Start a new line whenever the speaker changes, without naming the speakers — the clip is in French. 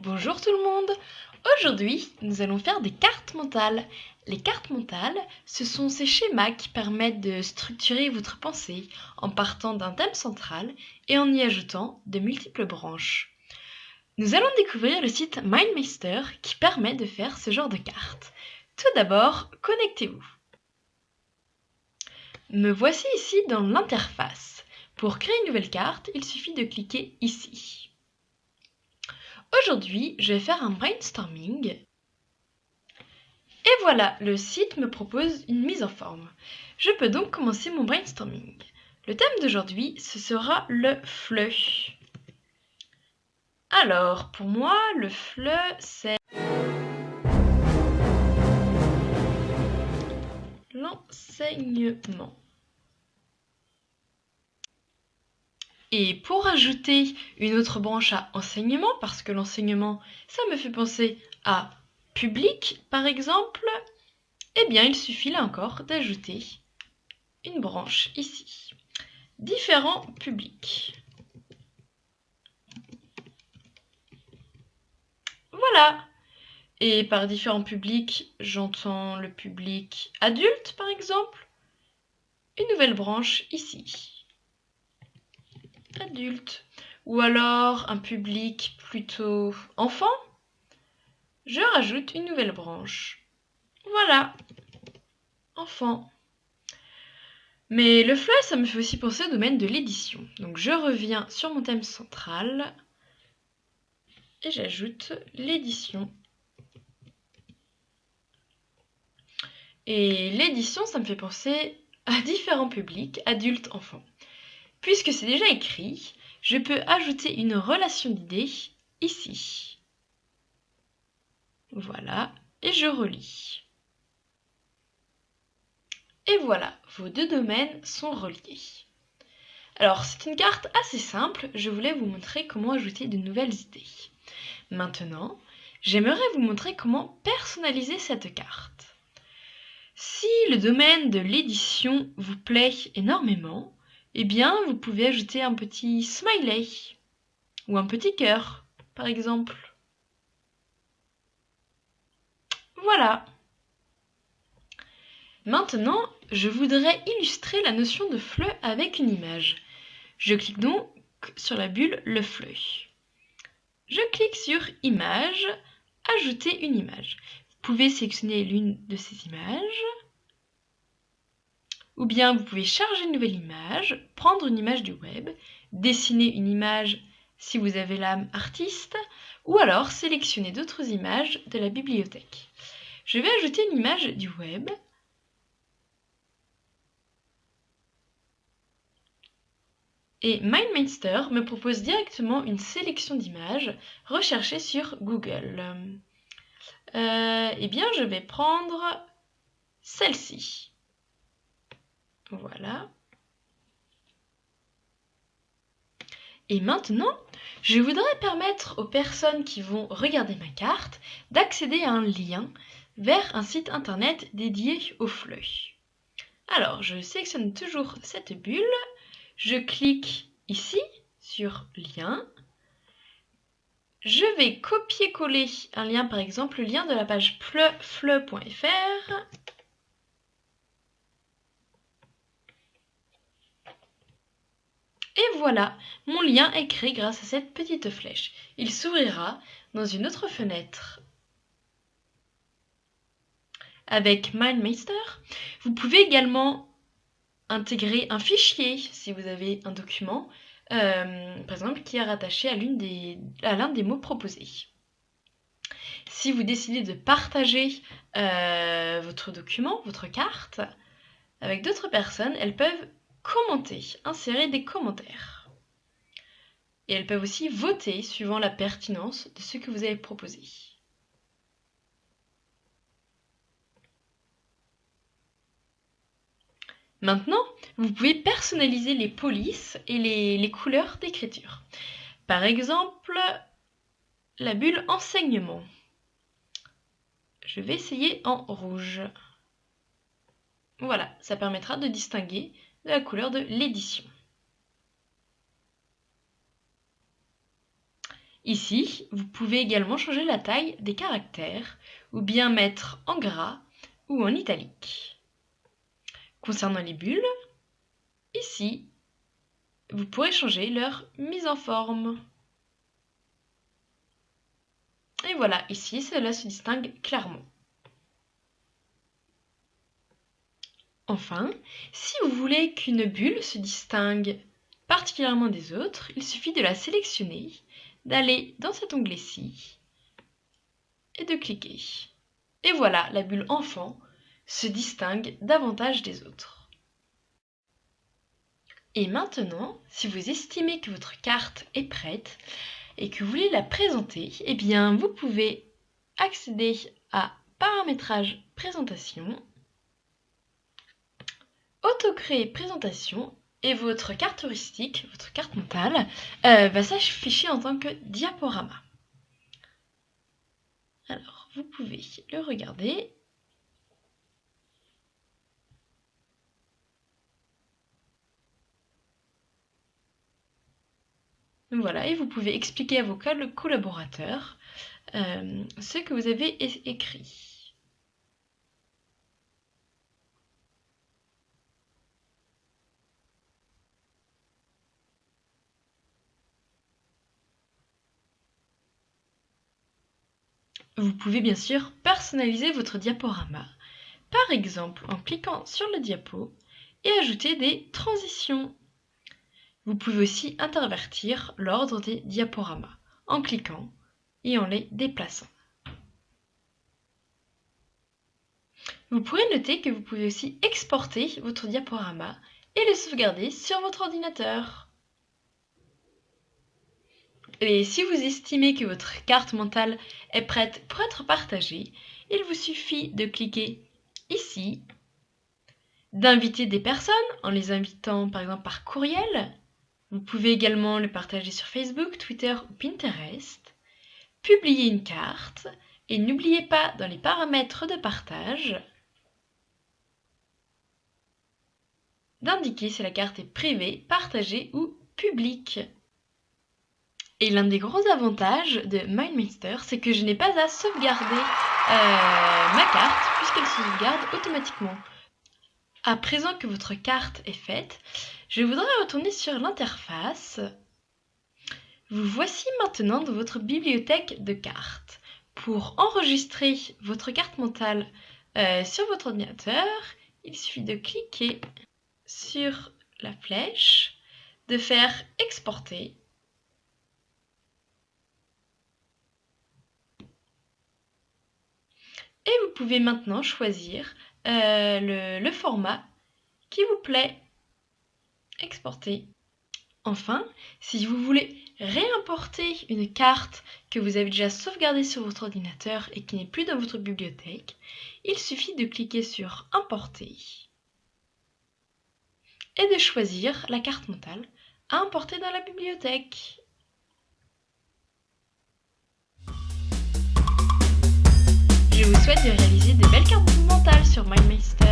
Bonjour tout le monde! Aujourd'hui, nous allons faire des cartes mentales. Les cartes mentales, ce sont ces schémas qui permettent de structurer votre pensée en partant d'un thème central et en y ajoutant de multiples branches. Nous allons découvrir le site MindMeister qui permet de faire ce genre de cartes. Tout d'abord, connectez-vous. Me voici ici dans l'interface. Pour créer une nouvelle carte, il suffit de cliquer ici. Aujourd'hui, je vais faire un brainstorming. Et voilà, le site me propose une mise en forme. Je peux donc commencer mon brainstorming. Le thème d'aujourd'hui, ce sera le FLE. Alors, pour moi, le FLE, c'est l'enseignement. Et pour ajouter une autre branche à enseignement, parce que l'enseignement, ça me fait penser à public, par exemple, eh bien, il suffit là encore d'ajouter une branche ici. Différents publics. Voilà. Et par différents publics, j'entends le public adulte, par exemple. Une nouvelle branche ici. Adulte. Ou alors un public plutôt enfant. Je rajoute une nouvelle branche. Voilà. Enfant. Mais le FLE, ça me fait aussi penser au domaine de l'édition. Donc je reviens sur mon thème central et j'ajoute l'édition. Et l'édition, ça me fait penser à différents publics, adultes, enfants. Puisque c'est déjà écrit, je peux ajouter une relation d'idées ici. Voilà, et je relis. Et voilà, vos deux domaines sont reliés. Alors, c'est une carte assez simple, je voulais vous montrer comment ajouter de nouvelles idées. Maintenant, j'aimerais vous montrer comment personnaliser cette carte. Si le domaine de l'édition vous plaît énormément, eh bien, vous pouvez ajouter un petit smiley ou un petit cœur, par exemple. Voilà. Maintenant, je voudrais illustrer la notion de FLE avec une image. Je clique donc sur la bulle le FLE. Je clique sur Image, Ajouter une image. Vous pouvez sélectionner l'une de ces images. Ou bien vous pouvez charger une nouvelle image, prendre une image du web, dessiner une image si vous avez l'âme artiste, ou alors sélectionner d'autres images de la bibliothèque. Je vais ajouter une image du web. Et MindMeister me propose directement une sélection d'images recherchées sur Google. Eh bien, je vais prendre celle-ci. Voilà. Et maintenant, je voudrais permettre aux personnes qui vont regarder ma carte d'accéder à un lien vers un site internet dédié au FLE. Alors, je sélectionne toujours cette bulle, je clique ici sur lien, je vais copier-coller un lien, par exemple le lien de la page fleu.fr. Et voilà, mon lien est créé grâce à cette petite flèche. Il s'ouvrira dans une autre fenêtre. Avec MindMeister, vous pouvez également intégrer un fichier si vous avez un document, par exemple, qui est rattaché à l'un des mots proposés. Si vous décidez de partager votre document, votre carte, avec d'autres personnes, elles peuvent commenter, insérer des commentaires. Et elles peuvent aussi voter suivant la pertinence de ce que vous avez proposé. Maintenant, vous pouvez personnaliser les polices et les couleurs d'écriture. Par exemple, la bulle enseignement. Je vais essayer en rouge. Voilà, ça permettra de distinguer de la couleur de l'édition. Ici, vous pouvez également changer la taille des caractères ou bien mettre en gras ou en italique. Concernant les bulles, ici, vous pourrez changer leur mise en forme. Et voilà, ici, cela se distingue clairement. Enfin, si vous voulez qu'une bulle se distingue particulièrement des autres, il suffit de la sélectionner, d'aller dans cet onglet-ci et de cliquer. Et voilà, la bulle enfant se distingue davantage des autres. Et maintenant, si vous estimez que votre carte est prête et que vous voulez la présenter, eh bien vous pouvez accéder à Paramétrage présentation, Auto-créer présentation et votre carte heuristique, votre carte mentale, va s'afficher en tant que diaporama. Alors, vous pouvez le regarder. Voilà, et vous pouvez expliquer à vos collaborateurs ce que vous avez écrit. Vous pouvez bien sûr personnaliser votre diaporama, par exemple en cliquant sur le diapo et ajouter des transitions. Vous pouvez aussi intervertir l'ordre des diaporamas en cliquant et en les déplaçant. Vous pourrez noter que vous pouvez aussi exporter votre diaporama et le sauvegarder sur votre ordinateur. Et si vous estimez que votre carte mentale est prête pour être partagée, il vous suffit de cliquer ici, d'inviter des personnes en les invitant par exemple par courriel. Vous pouvez également le partager sur Facebook, Twitter ou Pinterest, publier une carte et n'oubliez pas dans les paramètres de partage d'indiquer si la carte est privée, partagée ou publique. Et l'un des gros avantages de MindMeister, c'est que je n'ai pas à sauvegarder ma carte puisqu'elle se sauvegarde automatiquement. À présent que votre carte est faite, je voudrais retourner sur l'interface. Vous voici maintenant dans votre bibliothèque de cartes. Pour enregistrer votre carte mentale sur votre ordinateur, il suffit de cliquer sur la flèche, de faire exporter. Et vous pouvez maintenant choisir le format qui vous plaît. Exporter. Enfin, si vous voulez réimporter une carte que vous avez déjà sauvegardée sur votre ordinateur et qui n'est plus dans votre bibliothèque, il suffit de cliquer sur Importer et de choisir la carte mentale à importer dans la bibliothèque. Je vous souhaite de réaliser de belles cartes mentales sur MindMeister.